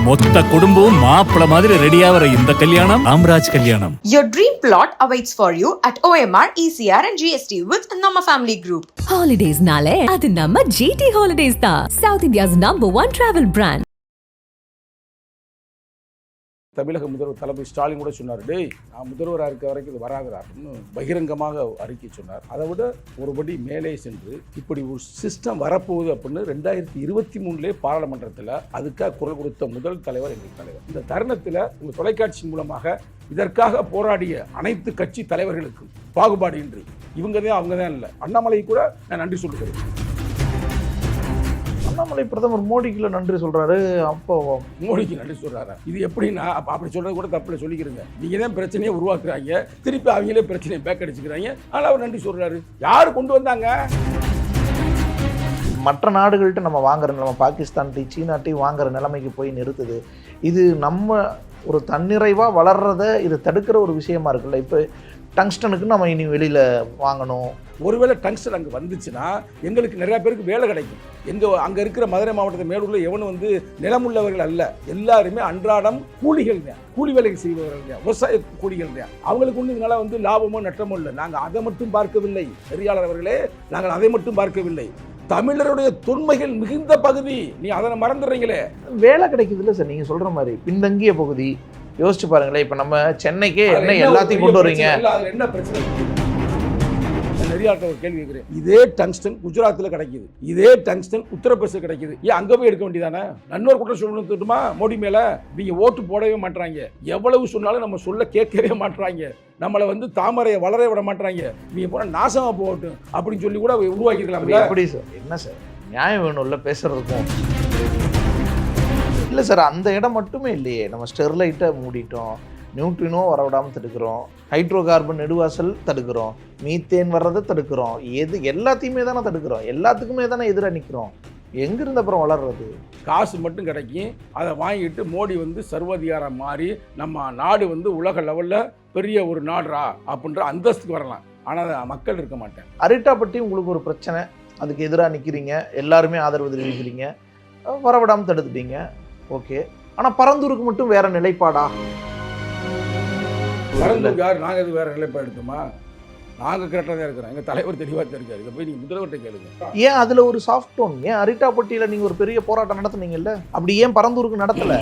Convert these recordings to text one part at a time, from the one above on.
மொத்த குடும்பம் மாப்பிள மாதிரி ரெடியாகிற இந்த கல்யாணம் ராம்ராஜ் கல்யாணம். Your dream plot awaits for you at OMR, ECR and GST with Nama Family Group. Holidays nale adu namma GT Holidays da, South India's #1 travel brand. தமிழக முதல்வர் தளபதி ஸ்டாலின் கூட சொன்னார், டேய் நான் முதல்வராக இருக்க வரைக்கும் இது வராதுடா அப்படின்னு பகிரங்கமாக அறிக்கை சொன்னார். அதை விட ஒருபடி மேலே சென்று இப்படி ஒரு சிஸ்டம் வரப்போகுது அப்படின்னு 2023 பாராளுமன்றத்தில் அதுக்காக குரல் கொடுத்த முதல் தலைவர் எங்கள் தலைவர். இந்த தருணத்தில் உங்கள் தொலைக்காட்சி மூலமாக இதற்காக போராடிய அனைத்து கட்சி தலைவர்களுக்கும் பாகுபாடு இன்றி இவங்க தான் அவங்க தான் இல்லை, அண்ணாமலை கூட நான் நன்றி சொல்லுகிறேன். அண்ணாமலை பிரதமர் மோடிக்குள்ள நன்றி சொல்றாரு, அப்போ மோடிக்கு நன்றி சொல்றாரு. இது எப்படின்னா அப்படி சொல்றது கூட தப்புல சொல்லிக்கிறீங்க, நீங்க தான் பிரச்சனையை உருவாக்குறாங்க, திருப்பி அவங்களே பிரச்சனையை பேக் அடிச்சுக்கிறாங்க. ஆனால் அவர் நன்றி சொல்றாரு. யாரு கொண்டு வந்தாங்க? மற்ற நாடுகள்கிட்ட நம்ம வாங்குற நிலைமை, பாகிஸ்தான்ட்டையும் சீனாட்டையும் வாங்குற நிலைமைக்கு போய் நிறுத்துது. இது நம்ம ஒரு தன்னிறைவாக வளர்றத இது தடுக்கிற ஒரு விஷயமா இருக்குல்ல. இப்போ டங்ஸ்டனுக்கு நம்ம இனி வெளியில் வாங்கணும். ஒருவேளை டங்ஸ்டன் அங்கே வந்துச்சுன்னா எங்களுக்கு நிறையா பேருக்கு வேலை கிடைக்கும். அங்கே இருக்கிற மதுரை மாவட்டத்தில் மேலூரில் எவனும் நிலமுள்ளவர்கள் அல்ல, எல்லாருமே அன்றாடம் கூலிகள் தான், கூலி வேலைகள் செய்பவர்கள் தான், விவசாய கூலிகள் தான். அவங்களுக்கு ஒன்று இதனால் லாபமோ நட்டமோ இல்லை. நாங்கள் அதை மட்டும் பார்க்கவில்லை பெரியாளர் அவர்களே, நாங்கள் அதை மட்டும் பார்க்கவில்லை. தமிழருடைய தொன்மைகள் மிகுந்த பகுதி, நீ அதை மறந்துடுறீங்களே. வேலை கிடைக்குது இல்லை சார், நீங்கள் சொல்கிற மாதிரி பின்தங்கிய பகுதி. யோசிச்சு பாருங்களேன், இப்போ நம்ம சென்னைக்கே என்ன எல்லாத்தையும் கொண்டு வரீங்க, என்ன பிரச்சனை? நிறைய ஒரு கேள்வி கேட்கிறேன். இதே டங்ஸ்டன் குஜராத்தில் கிடைக்குது, இதே டங்ஸ்டன் உத்தரப்பிரதேச கிடைக்குது. ஏன் அங்கே போய் எடுக்க வேண்டியதானே? நன்னொரு குற்றம் சொல்லணுமா மோடி மேல? நீங்க ஓட்டு போடவே மாட்டாங்க, எவ்வளவு சொன்னாலும் நம்ம சொல்ல கேட்கவே மாட்டாங்க, நம்மளை தாமரையை வளர விட மாட்டாங்க. நீங்க போன நாசமா போகட்டும் அப்படின்னு சொல்லி கூட உருவாக்கிருக்கலாம். எப்படி சார்? என்ன சார் நியாயம் வேணும்ல பேசுறதுக்கும்? இல்லை சார், அந்த இடம் மட்டுமே இல்லையே. நம்ம ஸ்டெர்லைட்டை மூடிட்டோம், நியூட்ரினோ வரவிடாமல் தடுக்கிறோம், ஹைட்ரோ கார்பன் நெடுவாசல் தடுக்கிறோம், மீத்தேன் வர்றதை தடுக்கிறோம், எல்லாத்தையுமே தானே தடுக்கிறோம், எல்லாத்துக்குமே தானே எதிராக நிற்கிறோம். எங்கிருந்து அப்புறம் வளர்றது? காசு மட்டும் கிடைக்கும், அதை வாங்கிட்டு மோடி சர்வாதிகாரம் மாறி நம்ம நாடு உலக லெவலில் பெரிய ஒரு நாடுரா அப்படின்ற அந்தஸ்துக்கு வரலாம். ஆனால் மக்கள் இருக்க மாட்டேன். அரிட்டாப்பட்டி உங்களுக்கு ஒரு பிரச்சனை, அதுக்கு எதிராக நிற்கிறீங்க, எல்லாருமே ஆதரவு தெரிவிக்கிறீங்க, வரவிடாமல் தடுத்துட்டீங்க, ஓகே. ஆனால் பரந்தூருக்கு மட்டும் வேற நிலைப்பாடா? பரந்தூர் யார்? நாங்கள் இது வேற நிலைப்பாடு எடுத்தோமா? நாங்கள் கரெக்டாக தான் இருக்கிறோம், எங்கள் தலைவர் தெளிவாக தான் இருக்காரு. இதை போய் நீங்கள் முதல்வர்கிட்ட கேளுங்க. ஏன் அதில் ஒரு சாஃப்ட் டோன்? ஏன் அரிட்டாப்பட்டியில் நீங்கள் ஒரு பெரிய போராட்டம் நடத்துனீங்கல்ல, அப்படி ஏன் பரந்தூருக்கு நடத்தலை?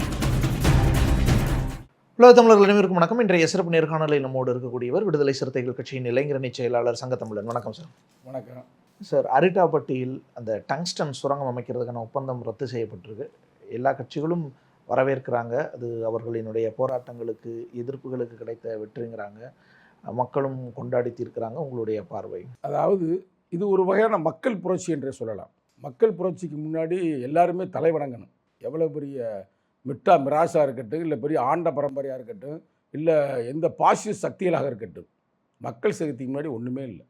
உலக தமிழர்கள் அனைவருக்கும் வணக்கம். இன்றைய சிறப்பு நேர்காணலில் நம்மோடு இருக்கக்கூடியவர் விடுதலை சிறுத்தைகள் கட்சியின் இளைஞரணி செயலாளர் சங்கத்தமிழன். வணக்கம் சார். வணக்கம் சார். அரிட்டாப்பட்டியில் அந்த டங்ஸ்டன் சுரங்கம் அமைக்கிறதுக்கான ஒப்பந்தம் ரத்து செய்யப்பட்டிருக்கு. எல்லா கட்சிகளும் வரவேற்கிறாங்க, அது அவர்களினுடைய போராட்டங்களுக்கு எதிர்ப்புகளுக்கு கிடைத்த வெற்றிங்கிறாங்க, மக்களும் கொண்டாடி தீர்க்கிறாங்க. உங்களுடைய பார்வை? அதாவது இது ஒரு வகையான மக்கள் புரட்சி என்றே சொல்லலாம். மக்கள் புரட்சிக்கு முன்னாடி எல்லாருமே தலை வணங்கணும். எவ்வளோ பெரிய மிராசாக இருக்கட்டும், இல்லை பெரிய ஆண்ட பரம்பரையாக இருக்கட்டும், இல்லை எந்த பாசிச சக்திகளாக இருக்கட்டும், மக்கள் சக்திக்கு முன்னாடி ஒன்றுமே இல்லை.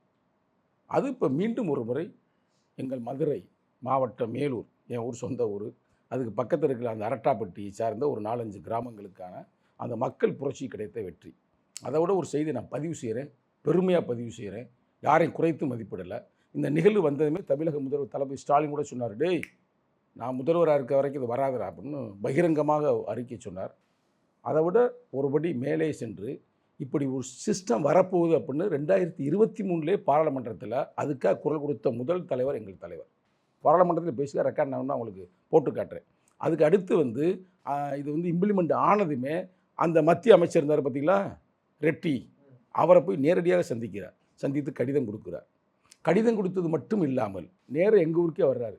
அது இப்போ மீண்டும் ஒரு முறை எங்கள் மதுரை மாவட்டம் மேலூர், என் ஊர் சொந்த ஊர், அதுக்கு பக்கத்தில் இருக்கிற அந்த அரட்டாப்பட்டியை சார்ந்த ஒரு 4-5 கிராமங்களுக்கான அந்த மக்கள் புரட்சி கிடைத்த வெற்றி. அதை விட ஒரு செய்தி நான் பதிவு செய்கிறேன், பெருமையாக பதிவு செய்கிறேன், யாரையும் குறைத்து மதிப்பிடலை. இந்த நிகழ்வு வந்ததுமே தமிழக முதல்வர் தளபதி ஸ்டாலின் கூட சொன்னார், டேய் நான் முதல்வராக இருக்க வரைக்கும் இது வராதுடா அப்படின்னு பகிரங்கமாக அறிக்கை சொன்னார். அதை விட ஒருபடி மேலே சென்று இப்படி ஒரு சிஸ்டம் வரப்போகுது அப்படின்னு 2023 பாராளுமன்றத்தில் அதுக்காக குரல் கொடுத்த முதல் தலைவர் எங்கள் தலைவர். பாராளுமன்றத்தில் பேசுகிற ரெக்கார்ட் நான் அவங்களுக்கு போட்டு காட்டுறேன். அதுக்கு அடுத்து இது இம்ப்ளிமெண்ட் ஆனதுமே அந்த மத்திய அமைச்சர் இருந்தார் பார்த்தீங்களா, ரெட்டி, அவரை போய் நேரடியாக சந்தித்து கடிதம் கொடுக்குறார். கடிதம் கொடுத்தது மட்டும் இல்லாமல் நேராக எங்கள் ஊருக்கே வர்றாரு,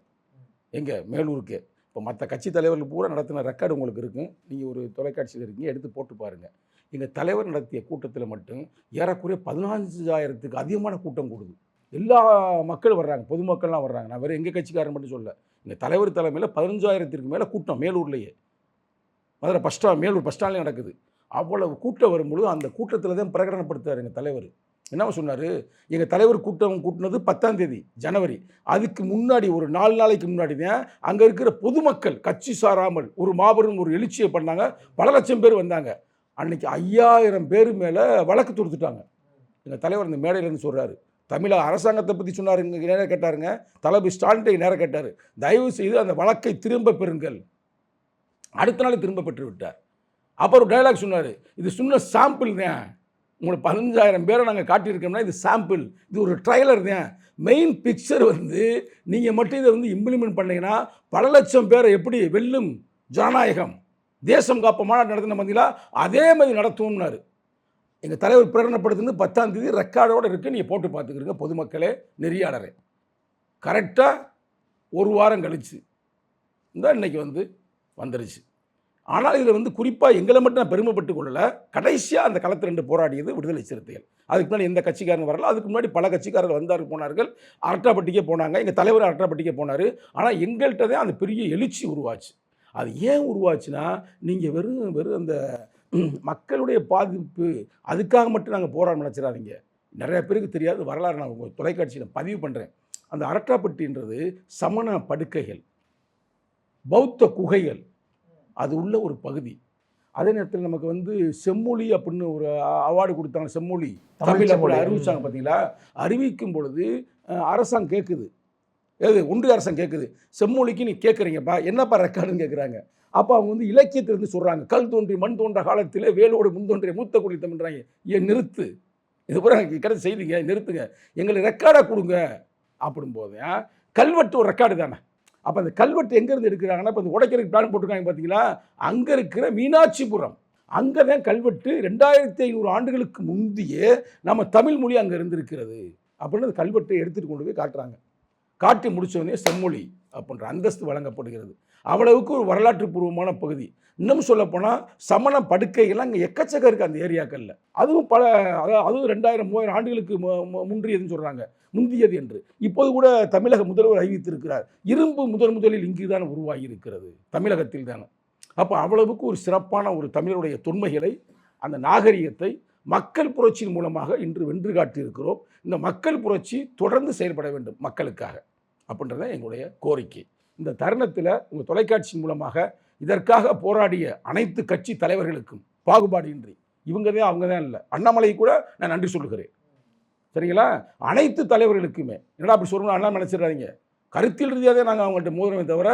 எங்கள் மேலூருக்கே. இப்போ மற்ற கட்சி தலைவர்கள் பூரா நடத்தின ரெக்கார்டு உங்களுக்கு இருக்கும், நீங்கள் ஒரு தொலைக்காட்சியில் இருக்கீங்க, எடுத்து போட்டு பாருங்கள். எங்கள் தலைவர் நடத்திய கூட்டத்தில் மட்டும் ஏறக்குறைய 15,000க்கு அதிகமான கூட்டம் கூடுது. எல்லா மக்களும் வர்றாங்க, பொதுமக்கள்லாம் வர்றாங்க. நான் வேறு எங்கள் கட்சிக்காரன் மட்டும் சொல்ல, எங்கள் தலைவர் தலைமையில் 15,000க்கு மேலே கூட்டம் மேலூர்லேயே, மதுரை மேலூர் பஸ் ஸ்டாண்ட்லேயே நடக்குது. அவ்வளவு கூட்டம் வரும்பொழுது அந்த கூட்டத்தில் தான் பிரகடனப்படுத்துவார் எங்கள் தலைவர். என்ன சொன்னார்? எங்கள் தலைவர் கூட்டினது 10ஆம் தேதி ஜனவரி. அதுக்கு முன்னாடி ஒரு 4 நாளைக்கு முன்னாடி தான் அங்கே இருக்கிற பொதுமக்கள் கட்சி சாராமல் ஒரு மாபெரும் ஒரு எழுச்சியை பண்ணாங்க. பல லட்சம் பேர் வந்தாங்க. அன்றைக்கி 5000 பேர் மேலே வழக்கு தொடுத்துட்டாங்க. எங்கள் தலைவர் இந்த மேடையிலேருந்து சொல்கிறாரு, தமிழக அரசாங்கத்தை பற்றி சொன்னார். இங்கே நேராக கேட்டாருங்க, தளபதி ஸ்டாலின் நேராக கேட்டார், தயவு செய்து அந்த வழக்கை திரும்ப பெறுங்கள், அடுத்த நாள் திரும்ப பெற்று விட்டார். அப்புறம் ஒரு டைலாக் சொன்னார், இது சொன்ன சாம்பிள் தான், உங்களுக்கு 15,000 பேரை நாங்கள் காட்டியிருக்கோம்னா இது சாம்பிள், இது ஒரு ட்ரைலர் தான், மெயின் பிக்சர் வந்து நீங்கள் மட்டும் இதை வந்து இம்ப்ளிமெண்ட் பண்ணீங்கன்னா பல லட்சம் பேரை எப்படி வெல்லும் ஜனநாயகம், தேசம் காப்ப மாநாடு நடத்தின பார்த்தீங்களா, அதே மாதிரி நடத்துவோம்னாரு. எங்கள் தலைவர் பிரகடனப்படுத்துன்னு 10ஆம் தேதி ரெக்கார்டோடு இருக்குது, நீங்கள் போட்டு பார்த்துக்கிறீங்க பொதுமக்களே, நெறியாளரே. கரெக்டாக ஒரு வாரம் கழிச்சு இந்த இன்னைக்கு வந்து வந்துருச்சு. ஆனால் இதில் வந்து குறிப்பாக எங்களை மட்டும் நான் பெருமைப்பட்டு கொள்ளலை, கடைசியாக அந்த களத்தில் 2 போராடியது விடுதலை சிறுத்தைகள். அதுக்கு முன்னாடி எந்த கட்சிக்காரங்க வரல, அதுக்கு முன்னாடி பல கட்சிக்காரர்கள் வந்தார்கள் போனார்கள், அரட்டாப்பட்டிக்கே போனாங்க, எங்கள் தலைவர் அரட்டாப்பட்டிக்கே போனார். ஆனால் எங்கள்கிட்ட தான் அந்த பெரிய எழுச்சி உருவாச்சு. அது ஏன் உருவாச்சுன்னா, நீங்கள் வெறும் அந்த மக்களுடைய பாதிப்பு அதுக்காக மட்டும் நாங்கள் போராட நினச்சிடாதீங்க. நிறைய பேருக்கு தெரியாது, வரலாறு நான் உங்கள் தொலைக்காட்சியில் பதிவு பண்ணுறேன். அந்த அரட்டாப்பட்டின்றது சமண படுக்கைகள், பௌத்த குகைகள், அது உள்ள ஒரு பகுதி. அதே நேரத்தில் நமக்கு வந்து செம்மொழி அப்படின்னு ஒரு அவார்டு கொடுத்தாங்க, செம்மொழி தமிழ் அறிவிச்சாங்க பார்த்தீங்களா. அறிவிக்கும் பொழுது அரசாங்கம் கேட்குது, ஒன்றிய அரசாங்கம் கேட்குது, செம்மொழிக்கு நீ கேட்குறீங்கப்பா, என்னப்பா ரெக்கார்டுன்னு கேட்குறாங்க. அப்போ அவங்க வந்து இலக்கியத்திலிருந்து சொல்கிறாங்க, கல் தோன்றி மண் தோன்ற காலத்திலே வேலோடு முன் தோன்றிய மூத்த குடி தமிழ்றாங்க. ஏன் நிறுத்து, இது பூரா கிடைச்ச செய்திங்க, நிறுத்துங்க, எங்களுக்கு ரெக்கார்டாக கொடுங்க அப்படின்போது கல்வெட்டு ஒரு ரெக்கார்டு தானே. அப்போ அந்த கல்வெட்டு எங்கேருந்து எடுக்கிறாங்கன்னா, இப்போ இந்த உடைக்கிறதுக்கு பிளான் போட்டிருக்காங்க பார்த்தீங்களா, அங்கே இருக்கிற மீனாட்சிபுரம், அங்கே தான் கல்வெட்டு 2500 ஆண்டுகளுக்கு முந்தையே நம்ம தமிழ் மொழி அங்கே இருந்திருக்கிறது அப்படின்னு அந்த கல்வெட்டை எடுத்துகிட்டு கொண்டு போய் காட்டுறாங்க. காட்டி முடித்தவொடனே செம்மொழி அப்படின்ற அந்தஸ்து வழங்கப்படுகிறது. அவ்வளவுக்கு ஒரு வரலாற்று பூர்வமான பகுதி. இன்னும் சொல்லப்போனால் சமண படுக்கைகள்லாம் அங்கே எக்கச்சக்கம் இருக்குது அந்த ஏரியாக்களில். அதுவும் அதுவும் 2000-3000 ஆண்டுகளுக்கு முன்றியதுன்னு சொல்கிறாங்க, முந்தியது என்று. இப்போது கூட தமிழக முதல்வர் அறிவித்திருக்கிறார், இரும்பு முதலில் இங்கு தான் உருவாகி இருக்கிறது, தமிழகத்தில் தானே. அப்போ அவ்வளவுக்கு ஒரு சிறப்பான ஒரு தமிழருடைய தொன்மைகளை, அந்த நாகரிகத்தை மக்கள் புரட்சியின் மூலமாக இன்று வென்று காட்டியிருக்கிறோம். இந்த மக்கள் புரட்சி தொடர்ந்து செயல்பட வேண்டும் மக்களுக்காக அப்படின்றத எங்களுடைய கோரிக்கை. இந்த தருணத்தில் உங்கள் தொலைக்காட்சியின் மூலமாக இதற்காக போராடிய அனைத்து கட்சி தலைவர்களுக்கும் பாகுபாடின்றி, இவங்க தான் அவங்க தான் இல்லை, அண்ணாமலை கூட நான் நன்றி சொல்லுகிறேன், சரிங்களா. அனைத்து தலைவர்களுக்குமே, என்னடா அப்படி சொல்லணும் அண்ணாமலை நினச்சிடாதீங்க, கருத்தில் ரீதியாக நாங்கள் அவங்கள்ட்ட மோதுறமே தவிர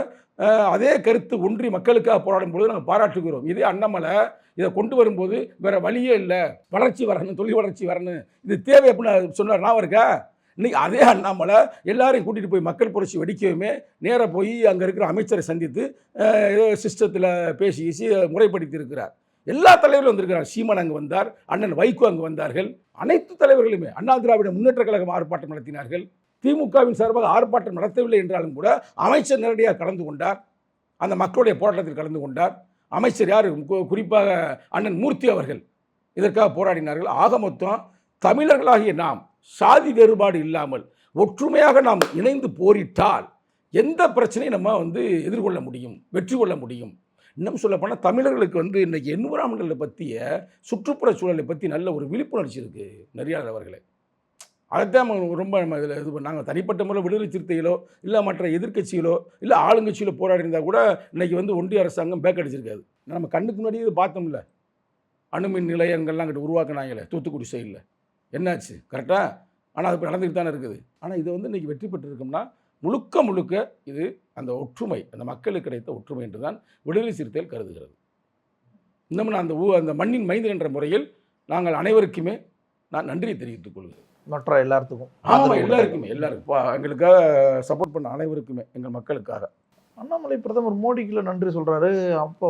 அதே கருத்து ஒன்றி மக்களுக்காக போராடும் பொழுது நாங்கள் பாராட்டுகிறோம். இதே அண்ணாமலை இதை கொண்டு வரும்போது வேறு வழியே இல்லை, வளர்ச்சி வரணும், தொழில் வளர்ச்சி வரணும், இது தேவை அப்படின்னு சொன்னார், நான் இருக்கா. இன்றைக்கி அதே அண்ணாமலை எல்லாரையும் கூட்டிகிட்டு போய் மக்கள் புரட்சி வெடிக்கவுமே நேராக போய் அங்கே இருக்கிற அமைச்சரை சந்தித்து ஏதோ சிஸ்டத்தில் பேசி முறைப்படுத்தி இருக்கிறார். எல்லா தலைவர்களும் வந்திருக்கிறார். சீமான் அங்கே வந்தார், அண்ணன் வைகோ அங்கே வந்தார்கள், அனைத்து தலைவர்களுமே அண்ணா திராவிட முன்னேற்ற கழகம் ஆர்ப்பாட்டம் நடத்தினார்கள். திமுகவின் சார்பாக ஆர்ப்பாட்டம் நடத்தவில்லை என்றாலும் கூட அமைச்சர் நேரடியாக கலந்து கொண்டார், அந்த மக்களுடைய போராட்டத்தில் கலந்து கொண்டார். அமைச்சர் யார், குறிப்பாக அண்ணன் மூர்த்தி அவர்கள் இதற்காக போராடினார்கள். ஆக மொத்தம் தமிழர்களாகிய நாம் சாதி வேறுபாடு இல்லாமல் ஒற்றுமையாக நாம் இணைந்து போரிட்டால் எந்த பிரச்சனையும் நம்ம வந்து எதிர்கொள்ள முடியும், வெற்றி கொள்ள முடியும். இன்னும் சொல்லப்போனால் தமிழர்களுக்கு வந்து இன்றைக்கி என்விரான்மெண்டலை பற்றிய, சுற்றுப்புற சூழலை பற்றி நல்ல ஒரு விழிப்புணர்ச்சி இருக்குது நெறியாளர் அவர்களே. அதைத்தான் ரொம்ப நம்ம இதில் இது நாங்கள் தனிப்பட்ட முறையில் விடுதலை சிறுத்தைகளோ இல்லை மற்ற எதிர்க்கட்சிகளோ இல்லை ஆளுங்கட்சிகளோ போராடி இருந்தால் கூட இன்றைக்கி வந்து ஒன்றிய அரசாங்கம் பேக் அடிச்சிருக்காது. நம்ம கண்ணுக்கு முன்னாடியே இது பார்த்தோம்ல, அணுமின் நிலையங்கள்லாம் அங்கிட்ட உருவாக்குனாங்களே தூத்துக்குடி சைடில், என்னாச்சு கரெக்டாக. ஆனால் அது இப்போ நடந்துக்கிட்டு தானே இருக்குது. ஆனால் இதை வந்து இன்றைக்கி வெற்றி பெற்றிருக்கோம்னா முழுக்க இது அந்த ஒற்றுமை, அந்த மக்களுக்கு கிடைத்த ஒற்றுமை என்று தான் விடுதலை சிறுத்தைகள் கருதுகிறது. இன்னமும் நான் அந்த மண்ணின் மைந்தன் என்ற முறையில் நாங்கள் அனைவருக்குமே நான் நன்றியை தெரிவித்துக் கொள்கிறேன். மற்ற எல்லாத்துக்கும், ஆமாம் எல்லாருக்குமே, எல்லாருக்கும், எங்களுக்காக சப்போர்ட் பண்ண அனைவருக்குமே, எங்கள் மக்களுக்காக. அண்ணாமலை பிரதமர் மோடிக்குள்ள நன்றி சொல்கிறாரு. அப்போ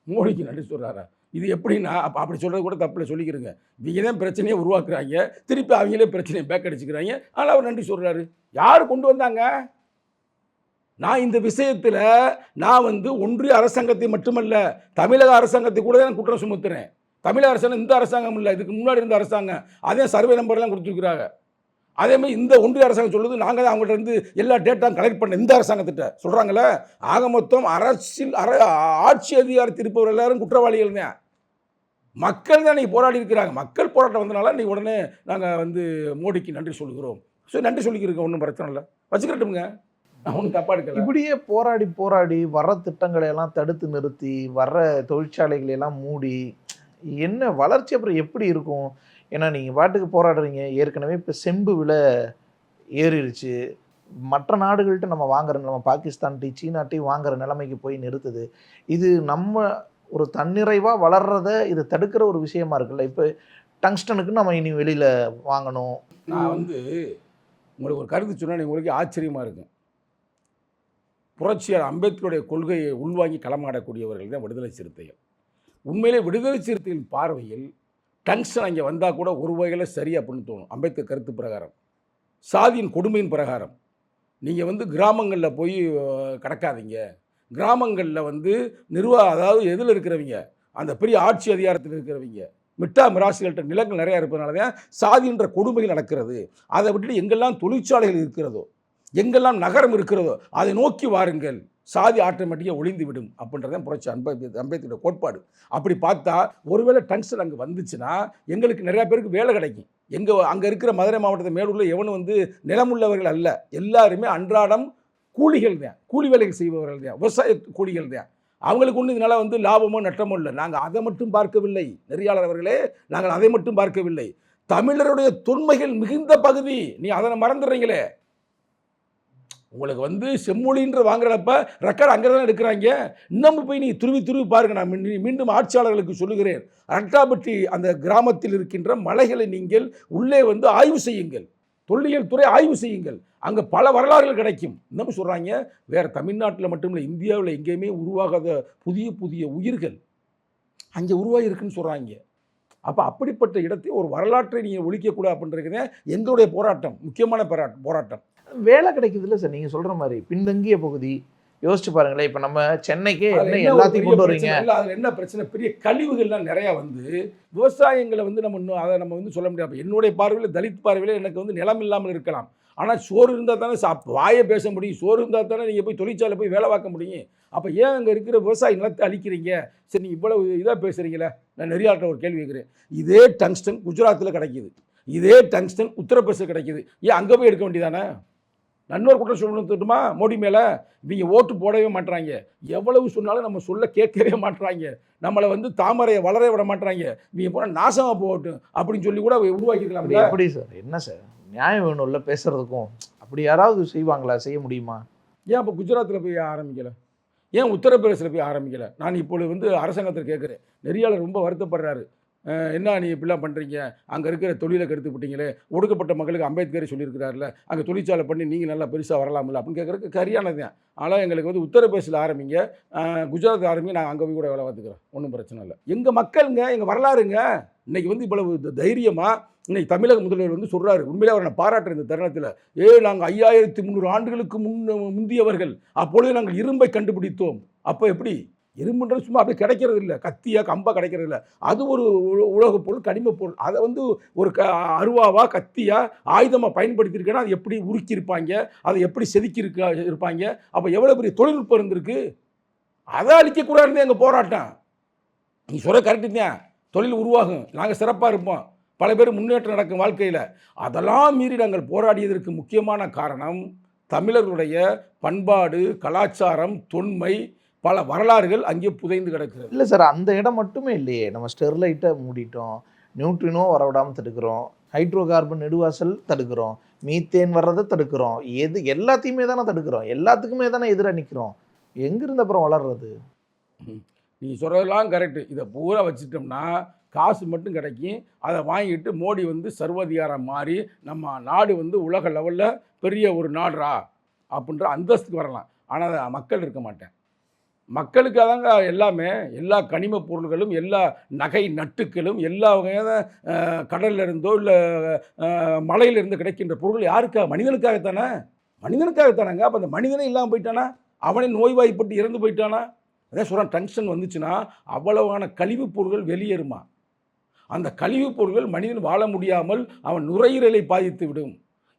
மோடிக்கு நன்றி சொல்கிறாரா? இது எப்படின்னா, அப்படி சொல்கிறது கூட தப்பில் சொல்லிக்கிறேங்க. இவங்க தான் பிரச்சனையை உருவாக்குறாங்க, திருப்பி அவங்களே பிரச்சனையை பேக் அடிச்சுக்கிறாங்க. ஆனால் அவர் நன்றி சொல்கிறாரு. யார் கொண்டு வந்தாங்க? நான் இந்த விஷயத்தில் நான் வந்து ஒன்றிய அரசாங்கத்தை மட்டுமல்ல, தமிழக அரசாங்கத்தை கூட தான் குற்றம் சுமத்துறேன். தமிழக அரசாங்கம் இந்த அரசாங்கம் இல்லை, இதுக்கு முன்னாடி இருந்த அரசாங்கம், அதே சர்வே நம்பர்லாம் கொடுத்துருக்குறாங்க. அதேமாதிரி இந்த ஒன்றிய அரசாங்கம் சொல்லுது நாங்கள் தான் அவங்கள்ட்ட இருந்து எல்லா டேட்டாவும் கலெக்ட் பண்ண இந்த அரசாங்கத்திட்ட சொல்கிறாங்களே. ஆக மொத்தம் ஆட்சி அதிகாரத்தில் இருப்பவர் எல்லாரும் குற்றவாளிகள் தான். மக்கள் தான் இன்றைக்கி போராடி இருக்கிறாங்க. மக்கள் போராட்டம் வந்தனால இன்றைக்கி உடனே நாங்கள் வந்து மோடிக்கு நன்றி சொல்லுகிறோம். ஸோ நன்றி சொல்லிக்கிறோம், ஒன்றும் பிரச்சனை இல்லை, வச்சுக்கிட்டுங்க, ஒன்றும் தப்பாக எடுக்கல. இப்படியே போராடி வர்ற திட்டங்களை எல்லாம் தடுத்து நிறுத்தி, வர்ற தொழிற்சாலைகளை எல்லாம் மூடி, என்ன வளர்ச்சி அப்புறம் எப்படி இருக்கும்? ஏன்னா நீங்கள் பாட்டுக்கு போராடுறீங்க, ஏற்கனவே இப்போ செம்பு விலை ஏறிடுச்சு, மற்ற நாடுகள்கிட்ட நம்ம வாங்குற நிலைமை, பாகிஸ்தான் டீ, சீனா டீ வாங்குற நிலைமைக்கு போய் நிறுத்துது. இது நம்ம ஒரு தன்னிறைவாக வளர்றத இது தடுக்கிற ஒரு விஷயமா இருக்குல்ல. இப்போ டங்ஸ்டனுக்கு நம்ம இனி வெளியில் வாங்கணும். நான் வந்து உங்களுக்கு ஒரு கருத்து சொன்னால் உங்களுக்கு ஆச்சரியமாக இருக்கும். புரட்சியாளர் அம்பேத்கருடைய கொள்கையை உள்வாங்கி களமாடக்கூடியவர்கள் தான் விடுதலை சிறுத்தைகள். உண்மையிலே விடுதலை சிறுத்தைகளின் பார்வையில் டங்ஸ்டன் அங்கே வந்தால் கூட ஒரு வகையில் சரி அப்படின்னு தோணும். அம்பேத்கர் கருத்து பிரகாரம், சாதியின் கொடுமையின் பிரகாரம் நீங்கள் வந்து கிராமங்களில் போய் கிடக்காதீங்க. கிராமங்களில் வந்து அதாவது எதில் இருக்கிறவங்க, அந்த பெரிய ஆட்சி அதிகாரத்தில் இருக்கிறவங்க, மிட்டா மிராசுகள்கிட்ட நிலங்கள் நிறையா இருப்பதனால தான் சாதின்ற கொடுமைகள் நடக்கிறது. அதை விட்டுட்டு எங்கெல்லாம் தொழிற்சாலைகள் இருக்கிறதோ, எங்கெல்லாம் நகரம் இருக்கிறதோ அதை நோக்கி வாருங்கள், சாதி ஆட்டோமேட்டிக்காக ஒளிந்து விடும் அப்படின்றதான் புரட்சி அம்பேத்கரோட கோட்பாடு. அப்படி பார்த்தா ஒருவேளை டங்ஸ்டன் அங்கே வந்துச்சுன்னா எங்களுக்கு நிறையா பேருக்கு வேலை கிடைக்கும். அங்கே இருக்கிற மதுரை மாவட்டத்தை மேலூரில் எவனும் வந்து நிலமுள்ளவர்கள் அல்ல, எல்லாருமே அன்றாடம் கூலிகள் தான், கூலி வேலைகள் செய்பவர்கள் தான், விவசாய கூலிகள் தான். அவங்களுக்கு ஒன்றும் இதனால் வந்து லாபமோ நட்டமோ இல்லை. நாங்கள் அதை மட்டும் பார்க்கவில்லை நெறியாளர் அவர்களே, நாங்கள் அதை மட்டும் பார்க்கவில்லை. தமிழருடைய தொன்மைகள் மிகுந்த பகுதி நீ அதை மறந்துடுறீங்களே. உங்களுக்கு வந்து செம்மொழின்ற வாங்குறப்ப ரெக்கார்டு அங்கே தான் எடுக்கிறாங்க. இன்னும் போய் நீ துருவி பாருங்க. நான் மீண்டும் ஆட்சியாளர்களுக்கு சொல்லுகிறேன், அரட்டாப்பட்டி அந்த கிராமத்தில் இருக்கின்ற மலைகளை நீங்கள் உள்ளே வந்து ஆய்வு செய்யுங்கள், தொல்லியல் துறை ஆய்வு செய்யுங்கள், அங்கே பல வரலாறுகள் கிடைக்கும். இன்னும் சொல்கிறாங்க, வேறு தமிழ்நாட்டில் மட்டுமில்லை, இந்தியாவில் எங்கேயுமே உருவாகாத புதிய புதிய உயிர்கள் அங்கே உருவாகி இருக்குன்னு சொல்கிறாங்க. அப்போ அப்படிப்பட்ட இடத்தை ஒரு வரலாற்றை நீங்கள் ஒழிக்கக்கூடாது அப்படின்றது எங்களுடைய போராட்டம், முக்கியமான போராட்டம். வேலை கிடைக்குது இல்லை சார், நீங்கள் சொல்கிற மாதிரி பின்தங்கிய பகுதி. யோசிச்சு பாருங்களேன், இப்போ நம்ம சென்னைக்கே எல்லாத்தையும் கொண்டு வரீங்க. அதில் என்ன பிரச்சனை, பெரிய கழிவுகள்லாம் நிறையா வந்து விவசாயங்களை வந்து நம்ம இன்னும் அதை நம்ம வந்து சொல்ல முடியாது. என்னுடைய பார்வையில், தலித் பார்வையில் எனக்கு வந்து நிலம் இல்லாமல் இருக்கலாம், ஆனால் சோறு இருந்தால் தானே வாயை பேச முடியும், சோறு இருந்தால் தானே நீங்கள் போய் தொழிற்சாலை போய் வேலை பார்க்க முடியும். அப்போ ஏன் அங்கே இருக்கிற விவசாய நிலத்தை அழிக்கிறீங்க? சரி, நீங்கள் இவ்வளவு இதாக பேசுகிறீங்களே, நான் நெறியாட்ட ஒரு கேள்வி கேட்குறேன். இதே டங்ஸ்டன் குஜராத்தில் கிடைக்கிது, இதே டங்ஸ்டன் உத்தரப்பிரதேசம் கிடைக்கிது, ஏன் அங்கே போய் எடுக்க வேண்டியதானே? நன்னொரு குற்றம் சொல்லணுமா மோடி மேலே? இவங்க ஓட்டு போடவே மாட்டுறாங்க, எவ்வளவு சொன்னாலும் நம்ம சொல்ல கேட்கவே மாட்டுறாங்க, நம்மளை வந்து தாமரையை வளர விட மாட்டுறாங்க, இவங்க போனால் நாசமாக போகட்டும் அப்படின்னு சொல்லி கூட உருவாக்கிக்கலாம். எப்படி சார், என்ன சார் நியாயம் வேணும்ல பேசுகிறதுக்கும்? அப்படி யாராவது செய்வாங்களா, செய்ய முடியுமா? ஏன் அப்போ குஜராத்தில் போய் ஆரம்பிக்கலை, ஏன் உத்தரப்பிரதேசத்தில் போய் ஆரம்பிக்கலை? நான் இப்பொழுது வந்து அரசாங்கத்தில் கேட்குறேன். நெறியாளர் ரொம்ப வருத்தப்படுறாரு, என்ன நீ இப்படிலாம் பண்ணுறீங்க, அங்கே இருக்கிற தொழிலை கெடுத்து விட்டீங்களே, ஒடுக்கப்பட்ட மக்களுக்கு அம்பேத்கரே சொல்லியிருக்கிறாருல, அங்கே தொழிற்சாலை பண்ணி நீங்கள் நல்லா பெருசாக வரலாமில்ல அப்படின்னு கேட்குறதுக்கு சரியானது தான். ஆனால் எங்களுக்கு வந்து உத்தரப்பிரதேசில் ஆரம்பிங்க, குஜராத் ஆரம்பிங்க, நாங்கள் அங்கே போய் கூட வேலை பார்த்துக்கிறோம், ஒன்றும் பிரச்சனை இல்லை. எங்கள் மக்களுங்க, எங்கள் வரலாறுங்க. இன்றைக்கி வந்து இவ்வளவு தைரியமாக இன்றைக்கி தமிழக முதல்வர் வந்து சொல்கிறாரு. உண்மையிலே அவரை நான் பாராட்டுற இந்த தருணத்தில், நாங்கள் 5300 ஆண்டுகளுக்கு முந்தியவர்கள், அப்பொழுது நாங்கள் இரும்பை கண்டுபிடித்தோம். அப்போ எப்படி இரும்புன்றது சும்மா அப்படியே கிடைக்கிறது இல்லை, கத்தியாக கம்பாக கிடைக்கிறது இல்லை, அது ஒரு உலகப் பொருள், கனிமப் பொருள். அதை வந்து ஒரு அருவாவாக கத்தியாக ஆயுதமாக பயன்படுத்தியிருக்கேன்னா அது எப்படி உருக்கியிருப்பாங்க, அதை எப்படி இருப்பாங்க. அப்போ எவ்வளோ பெரிய தொழில்நுட்பம் இருந்திருக்கு. அதை அழிக்கக்கூடாதுன்னு எங்கள் போராட்டம். நீ சொல்ல கரெக்டு தான், தொழில் உருவாகும், நாங்கள் சிறப்பாக இருப்போம், பல பேர் முன்னேற்றம் நடக்கும் வாழ்க்கையில். அதெல்லாம் மீறி நாங்கள் போராடியதற்கு முக்கியமான காரணம் தமிழர்களுடைய பண்பாடு, கலாச்சாரம், தொன்மை, பல வரலாறுகள் அங்கே புதைந்து கிடக்கிறது. இல்லை சார், அந்த இடம் மட்டுமே இல்லையே, நம்ம ஸ்டெர்லைட்டை மூடிட்டோம், நியூட்ரினோ வரவிடாமல் தடுக்கிறோம், ஹைட்ரோ கார்பன் நெடுவாசல் தடுக்கிறோம், மீத்தேன் வர்றதை தடுக்கிறோம், எல்லாத்தையுமே தானே தடுக்கிறோம், எல்லாத்துக்குமே தானே எதிராக நிற்கிறோம். எங்கிருந்து அப்புறம் வளர்றது? நீங்கள் சொல்கிறதெல்லாம் கரெக்டு. இதை பூரா வச்சுட்டோம்னா காசு மட்டும் கிடைக்கும், அதை வாங்கிட்டு மோடி வந்து சர்வதிகாரம் மாறி நம்ம நாடு வந்து உலக லெவலில் பெரிய ஒரு நாடுறா அப்படின்ற அந்தஸ்துக்கு வரலாம். ஆனால் மக்கள் இருக்க மாட்டேன். மக்களுக்கு அதாங்க எல்லாமே, எல்லா கனிம பொருள்களும், எல்லா நகை நட்டுக்களும், எல்லா வகையான கடல்ல இருந்தோ இல்லை மலையிலிருந்து கிடைக்கின்ற பொருள் யாருக்காக? மனிதனுக்காகத்தானே, மனிதனுக்காகத்தானாங்க. அப்போ அந்த மனிதனே இல்லாமல் போயிட்டானா, அவனே நோய்வாய்ப்பட்டு இறந்து போயிட்டானா? அதான் சொல்கிறான், டங்ஸ்டன் வந்துச்சுன்னா அவ்வளவான கழிவுப் பொருள்கள் வெளியேறுமா. அந்த கழிவுப் பொருள்கள் மனிதன் வாழ முடியாமல் அவன் நுரையீரலை பாதித்து விடும்,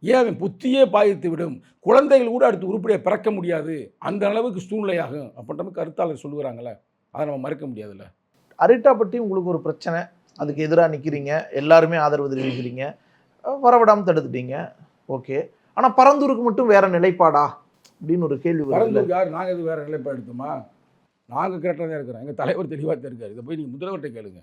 ஏன் அவன் புத்தியே பாதித்து விடும், குழந்தைகள் கூட அடுத்து உருப்படியாக பிறக்க முடியாது, அந்த அளவுக்கு சூழ்நிலையாகும் அப்படின்ற கருத்தாளர் சொல்லுகிறாங்களே, அதை நம்ம மறுக்க முடியாதுல்ல. அரிட்டாப்பட்டி உங்களுக்கு ஒரு பிரச்சனை, அதுக்கு எதிராக நிற்கிறீங்க, எல்லாருமே ஆதரவு தெரிவிக்கிறீங்க, வரவிடாமல் தடுத்துட்டீங்க, ஓகே. ஆனால் பரந்தூருக்கு மட்டும் வேற நிலைப்பாடா அப்படின்னு ஒரு கேள்வி. பரந்தூருக்கு யார், நாங்கள் எது வேற நிலைப்பாடு எடுத்தோமா? நாங்கள் கரெக்டாக தான் இருக்கிறோம், எங்கள் தலைவர் தெளிவாக தான் இருக்கார். இதை போய் நீங்கள் முதல்வர்கிட்ட கேளுங்க.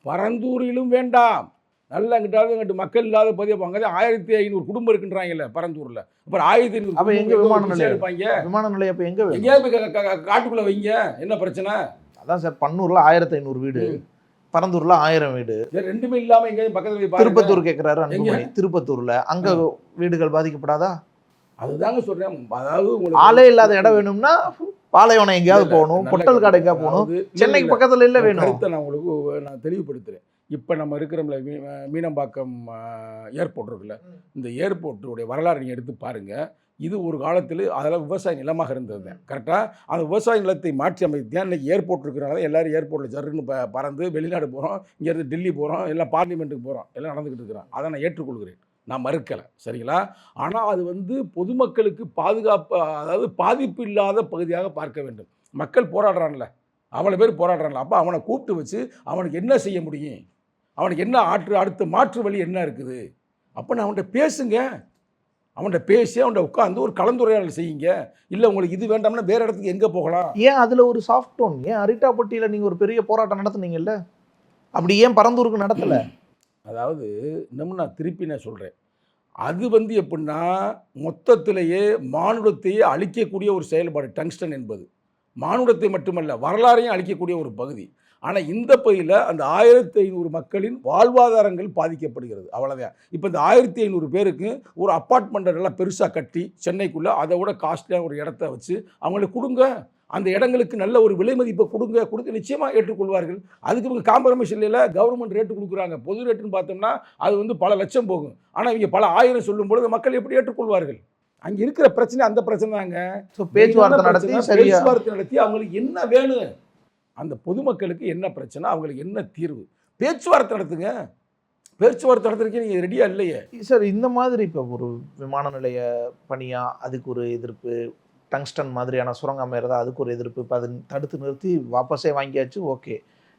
பரந்தூரிலும் வேண்டாம், நல்லா அங்கிட்ட மக்கள் இல்லாத பகுதியை போங்க. 1500 குடும்பம் இருக்குன்றாங்கல்ல பரந்தூரில். அப்புறம் 1500 அப்ப எங்க விமான நிலையம் இருப்பாங்க. விமான நிலையம் அப்ப எங்க வேணும்? எங்கேயாவது காட்டுக்குள்ளே வைங்க, என்ன பிரச்சனை? அதான் சார், பன்னூர்ல 1500 வீடு, பரந்தூர்ல 1000 வீடு. ரெண்டுமே இல்லாமல் எங்கேயும் பக்கத்தில் போய் பாருங்க. திருப்பத்தூர் கேட்குறாரு அன்புமணி, திருப்பத்தூர்ல அங்க வீடுகள் பாதிக்கப்படாதா? அதுதாங்க சொல்றேன். அதாவது ஆளே இல்லாத இடம் வேணும்னா பாலைவனம் எங்கேயாவது போகணும், பொட்டல் காடு எங்கேயாவது போகணும். சென்னைக்கு பக்கத்துல இல்ல வேணும். கருத்தை நான் உங்களுக்கு தெளிவுபடுத்துறேன். இப்போ நம்ம இருக்கிறோம்ல மீனம்பாக்கம் ஏர்போர்ட் இருக்குல்ல, இந்த ஏர்போர்ட்டுடைய வரலாறு நீங்கள் எடுத்து பாருங்கள். இது ஒரு காலத்தில் அதெல்லாம் விவசாய நிலமாக இருந்தது தான். கரெக்டாக அந்த விவசாய நிலத்தை மாற்றி அமைத்து இன்றைக்கி ஏர்போர்ட் இருக்கிறனால எல்லோரும் ஏர்போர்ட்டில் ஜருன்னு பறந்து வெளிநாடு போகிறோம், இங்கேருந்து டெல்லி போகிறோம், எல்லாம் பார்லிமெண்ட்டுக்கு போகிறோம், எல்லாம் நடந்துக்கிட்டு இருக்கிறோம். அதை நான் ஏற்றுக்கொள்கிறேன், நான் மறுக்கலை, சரிங்களா? ஆனால் அது வந்து பொதுமக்களுக்கு பாதுகாப்பு, அதாவது பாதிப்பு இல்லாத பகுதியாக பார்க்க வேண்டும். மக்கள் போராடுறான்ல, அவ்வளோ பேர் போராடுறான்ல, அப்போ அவனை கூப்பிட்டு வச்சு அவனுக்கு என்ன செய்ய முடியும், அவனுக்கு என்ன அடுத்த மாற்று வழி என்ன இருக்குது, அப்போ நான் அவன்கிட்ட பேசுங்க, அவன்கிட்ட பேசி அவன்கிட்ட உட்காந்து ஒரு கலந்துரையாடல் செய்யுங்க. இல்லை உங்களுக்கு இது வேண்டாம்னா வேறு இடத்துக்கு எங்கே போகலாம். ஏன் அதில் ஒரு சாஃப்ட் டோன்? ஏன் அரிட்டாப்பட்டியில் நீங்கள் ஒரு பெரிய போராட்டம் நடத்துனீங்கல்ல, அப்படி ஏன் பரந்தூருக்கு நடத்தலை? அதாவது இன்னமும் நான் திருப்பி நான் சொல்கிறேன், அது வந்து எப்படின்னா மொத்தத்திலேயே மானுடத்தையே அழிக்கக்கூடிய ஒரு செயல்பாடு டங்ஸ்டன் என்பது. மானுடத்தை மட்டுமல்ல, வரலாறையும் அழிக்கக்கூடிய ஒரு பகுதி. ஆனால் இந்த பகுதியில் அந்த 1500 மக்களின் வாழ்வாதாரங்கள் பாதிக்கப்படுகிறது, அவ்வளோதான். இப்போ இந்த 1500 பேருக்கு ஒரு அப்பார்ட்மெண்ட்டை நல்லா பெருசாக கட்டி சென்னைக்குள்ளே அதை விட காஸ்ட்லியாக ஒரு இடத்த வச்சு அவங்களுக்கு கொடுங்க, அந்த இடங்களுக்கு நல்ல ஒரு விலை மதிப்பை கொடுத்து நிச்சயமாக ஏற்றுக்கொள்வார்கள். அதுக்கு இவங்க காம்ப்ரமைஸ் இல்லைல்ல, கவர்மெண்ட் ரேட்டு கொடுக்குறாங்க. பொது ரேட்டுன்னு பார்த்தோம்னா அது வந்து பல லட்சம் போகும். ஆனால் இவங்க பல ஆயிரம் சொல்லும்பொழுது மக்கள் எப்படி ஏற்றுக்கொள்வார்கள்? அங்கே இருக்கிற பிரச்சனை அந்த பிரச்சனை தாங்க. பேச்சுவார்த்தை நடத்தி அவங்களுக்கு என்ன வேணும், அந்த பொதுமக்களுக்கு என்ன பிரச்சனை, அவங்களுக்கு என்ன தீர்வு, பேச்சுவார்த்தை நடத்துங்க. பேச்சுவார்த்தை நடத்துறதுக்கு நீங்கள் ரெடியாக இல்லையே சார். இந்த மாதிரி இப்போ ஒரு விமான நிலைய பணியாக அதுக்கு ஒரு எதிர்ப்பு, டங்ஸ்டன் மாதிரியான சுரங்கம் அமைகிறதா அதுக்கு ஒரு எதிர்ப்பு, இப்போ அதை தடுத்து நிறுத்தி வாபஸே வாங்கியாச்சு, ஓகே.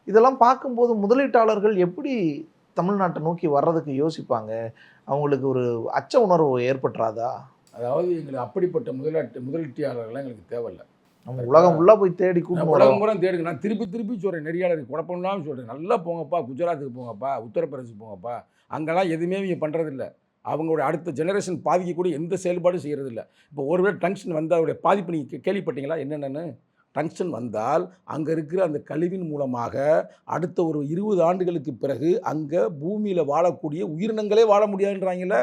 இதெல்லாம் பார்க்கும்போது முதலீட்டாளர்கள் எப்படி தமிழ்நாட்டை நோக்கி வர்றதுக்கு யோசிப்பாங்க? அவங்களுக்கு ஒரு அச்ச உணர்வு ஏற்பட்டுறாதா? அதாவது எங்களுக்கு அப்படிப்பட்ட முதலீட்டாளர்கள்லாம் எங்களுக்கு தேவையில்லை. நம்ம உலகம் ஃபுல்லாக போய் தேடி கூப்பிட்டு உலகம் பூரா தேடுங்க. நான் திருப்பி சொல்கிறேன், நெறியாளருக்கு குழப்பம்லாம் சொல்கிறேன். நல்லா போங்கப்பா, குஜராத்துக்கு போங்கப்பா, உத்தரப்பிரதேசுக்கு போங்கப்பா, அங்கெல்லாம் எதுவுமே இவங்க பண்ணுறதில்ல. அவங்களோட அடுத்த ஜெனரேஷன் பாதிக்கக்கூடிய எந்த செயல்பாடும் செய்கிறதில்ல. இப்போ ஒருவேளை டங்ஸ்டன் வந்தால் அவருடைய பாதிப்பு நீங்கள் கேள்விப்பட்டீங்களா என்னென்னு? டங்ஸ்டன் வந்தால் அங்கே இருக்கிற அந்த கழிவின் மூலமாக அடுத்த ஒரு 20 ஆண்டுகளுக்கு பிறகு அங்கே பூமியில் வாழக்கூடிய உயிரினங்களே வாழ முடியாதுன்றாங்கல்ல,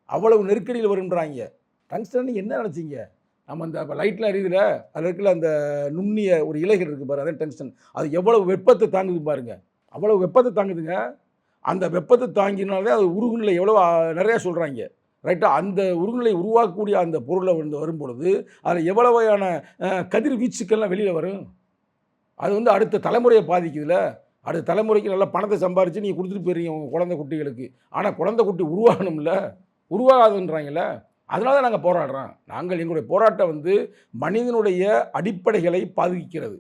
அவ்வளவு நெருக்கடியில் வருன்றாங்க. டங்ஸ்டன் என்ன நினச்சிங்க? நம்ம அந்த லைட்லாம் எரியுதுல, அதில் இருக்கிற அந்த நுண்ணிய ஒரு இலைகள் இருக்குது பாரு, அதான் டங்ஸ்டன். அது எவ்வளவு வெப்பத்தை தாங்குது பாருங்க, அவ்வளவு வெப்பத்தை தாங்குதுங்க. அந்த வெப்பத்தை தாங்கினாலே அது உருகுநிலை எவ்வளோ நிறையா சொல்கிறாங்க, ரைட்டாக? அந்த உருகுநிலை உருவாக்கக்கூடிய அந்த பொருளை வந்து வரும்பொழுது அதில் எவ்வளோ வகையான கதிர்வீச்சுக்கள்லாம் வெளியில் வரும். அது வந்து அடுத்த தலைமுறையை பாதிக்குதுல. அடுத்த தலைமுறைக்கு நல்லா பணத்தை சம்பாரித்து நீங்கள் கொடுத்துட்டு போயிருங்க உங்கள் குழந்தை குட்டிகளுக்கு. ஆனால் குழந்தை குட்டி உருவாகணும்ல, உருவாகாதுன்றாங்கல்ல. அதனால தான் நாங்கள் போராடுறோம். நாங்கள் எங்களுடைய போராட்டம் வந்து மனிதனுடைய அடிப்படைகளை பாதிக்கிறது,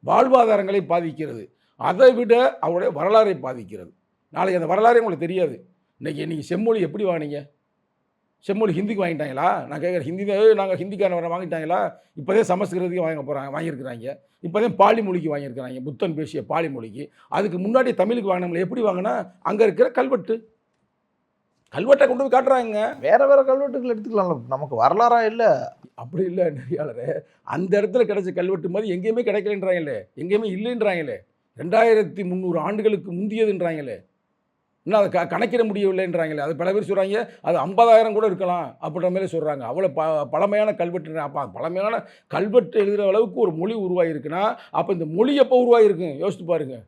வாழ்வாதாரங்களை பாதிக்கிறது, அதை விட அவருடைய வரலாறை பாதிக்கிறது. நாளைக்கு அந்த வரலாறே உங்களுக்கு தெரியாது. இன்றைக்கி செம்மொழி எப்படி வாங்கினீங்க? செம்மொழி ஹிந்திக்கு வாங்கிட்டாங்களா? நான் கேட்குறேன், ஹிந்தி நாங்கள் ஹிந்திக்கான வாங்கிட்டாங்களா? இப்போதே சமஸ்கிருதத்துக்கு வாங்கியிருக்கிறாங்க, இப்போதே பாலி மொழிக்கு வாங்கியிருக்கிறாங்க, புத்தன் பேசிய பாலி மொழிக்கு. அதுக்கு முன்னாடி தமிழுக்கு வாங்கினோம்ல, எப்படி வாங்கினா? அங்கே இருக்கிற கல்வெட்டை கொண்டு போய் காட்டுறாங்க. வேறு கல்வெட்டுகள் எடுத்துக்கலாம்ல, நமக்கு வரலாறா இல்லை? அப்படி இல்லை நெறியாளரே, அந்த இடத்துல கிடைச்ச கல்வெட்டு மாதிரி எங்கேயுமே கிடைக்கலன்றாங்களே, எங்கேயுமே இல்லைன்றாங்களே, 2300 ஆண்டுகளுக்கு முந்தியதுன்றாங்களே, இன்னும் அதை கணக்கிட முடியவில்லைன்றாங்களே. அது பல பேர் சொல்கிறாங்க அது 50,000 கூட இருக்கலாம் அப்படின்ற மாதிரி சொல்கிறாங்க. அவ்வளோ பழமையான கல்வெட்டு. அப்போ பழமையான கல்வெட்டு எழுதுகிற அளவுக்கு ஒரு மொழி உருவாகிருக்குன்னா அப்போ இந்த மொழி எப்போ உருவாகிருக்கு யோசித்து பாருங்க.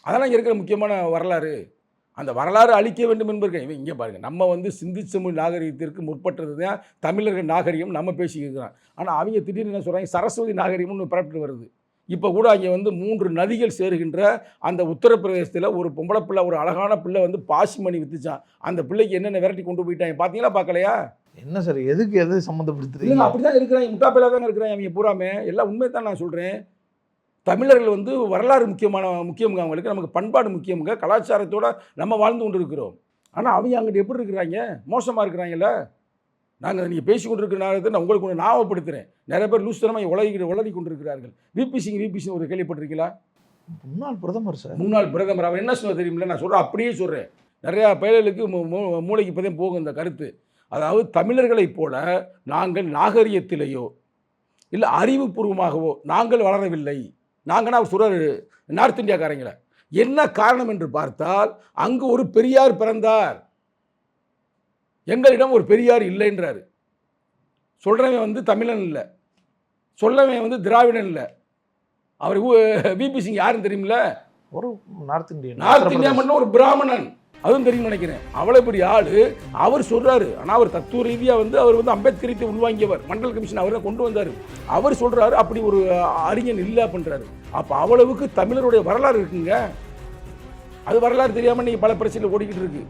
அதெல்லாம் இங்கே இருக்கிற முக்கியமான வரலாறு. அந்த வரலாறு அழிக்க வேண்டும் என்பது இங்கே பாருங்கள். நம்ம வந்து சிந்திச்சமிழ் நாகரிகத்திற்கு முற்பட்டது தான் தமிழர்கள் நாகரிகம் நம்ம பேசிக்கிறோம். ஆனால் அவங்க திடீர்னு என்ன சொல்கிறாங்க, சரஸ்வதி நாகரிகம்னு பரப்பிட்டு வருது. இப்போ கூட அங்கே வந்து 3 நதிகள் சேருகின்ற அந்த உத்தரப்பிரதேசத்தில் ஒரு பொம்பளை பிள்ளை, ஒரு அழகான பிள்ளை வந்து பாசிமணி வித்துச்சான். அந்த பிள்ளைக்கு என்னென்ன விரட்டி கொண்டு போயிட்டாங்க பார்த்தீங்களா, பார்க்கலையா? என்ன சார், எதுக்கு எது சம்மந்தப்படுத்துறீங்க? அப்படி தான் இருக்கிறாங்க, முட்டாப்பையில தான் இருக்கிறாங்க அவங்க பூராமே. எல்லாம் உண்மை தான் நான் சொல்கிறேன். தமிழர்கள் வந்து வரலாறு முக்கியமுங்க, அவங்களுக்கு நமக்கு பண்பாடு முக்கியமுங்க, கலாச்சாரத்தோடு நம்ம வாழ்ந்து கொண்டு இருக்கிறோம். ஆனால் அவங்க அங்கிட்ட எப்படி இருக்கிறாங்க, மோசமாக இருக்கிறாங்கல்ல. நாங்கள் நீங்கள் பேசி கொண்டு இருக்கிற நேரத்தை நான் உங்களுக்கு ஒன்று ஞாபகப்படுத்துகிறேன். நிறைய பேர் லூஸ்தனமாக உளறி கொண்டு இருக்கிறார்கள். விபி சிங் ஒரு கேள்விப்பட்டிருக்கீங்களா? முன்னாள் பிரதமர் சார். முன்னாள் பிரதமர். அவர் என்ன சொல்ல தெரியுமில்ல, நான் சொல்கிறேன், அப்படியே சொல்கிறேன். நிறையா பயலுக்கு மூளைக்கு இப்போதான் போகும் இந்த கருத்து. அதாவது தமிழர்களைப் போல நாங்கள் நாகரிகத்திலேயோ இல்லை அறிவுபூர்வமாகவோ நாங்கள் வளரவில்லை. நாங்கன்னா அவர் சொல்கிறார் நார்த் இந்தியாக்காரங்களை. என்ன காரணம் என்று பார்த்தால் அங்கு ஒரு பெரியார் பிறந்தார், எங்களிடம் ஒரு பெரியார் இல்லைன்றாரு. சொல்கிறவன் வந்து தமிழன் இல்லை, சொல்லவன் வந்து திராவிடன் இல்லை. அவர் விபி சிங் யாருன்னு தெரியுமில்ல, ஒரு நார்த் இந்தியா மட்டும் ஒரு பிராமணன், அதுவும் தெரியும் நினைக்கிறேன். அவ்வளோ பெரிய ஆள் அவர் சொல்கிறாரு. ஆனால் அவர் தத்துவ ரீதியாக வந்து அவர் வந்து அம்பேத்கரித்தை உள்வாங்கியவர். மண்டல் கமிஷன் அவர் தான் கொண்டு வந்தார். அவர் சொல்கிறாரு அப்படி ஒரு அறிஞன் இல்லை அப்படின்றாரு. அப்போ அவ்வளவுக்கு தமிழருடைய வரலாறு இருக்குங்க. அது வரலாறு தெரியாமல் நீங்கள் பல பிரச்சனைகள் ஓடிக்கிட்டு இருக்கு.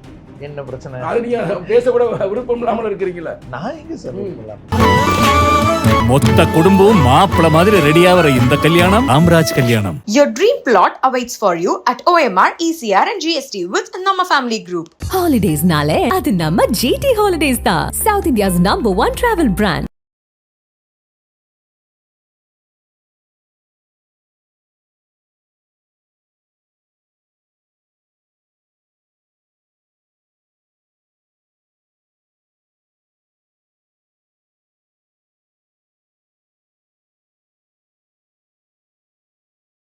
என்ன பிரச்சனை? அது நீங்கள் பேசக்கூட விருப்பம் இல்லாமல் இருக்கிறீங்களா? நான் எங்கே சார் மொத்த குடும்பம் மாப்பிள மாதிரி ரெடியாகிற இந்த கல்யாணம் ராம்ராஜ் கல்யாணம். Your dream plot awaits for you at OMR, ECR and GST with Nama Family Group. Holidays nale adu namma GT Holidays da, South India's #1 travel brand.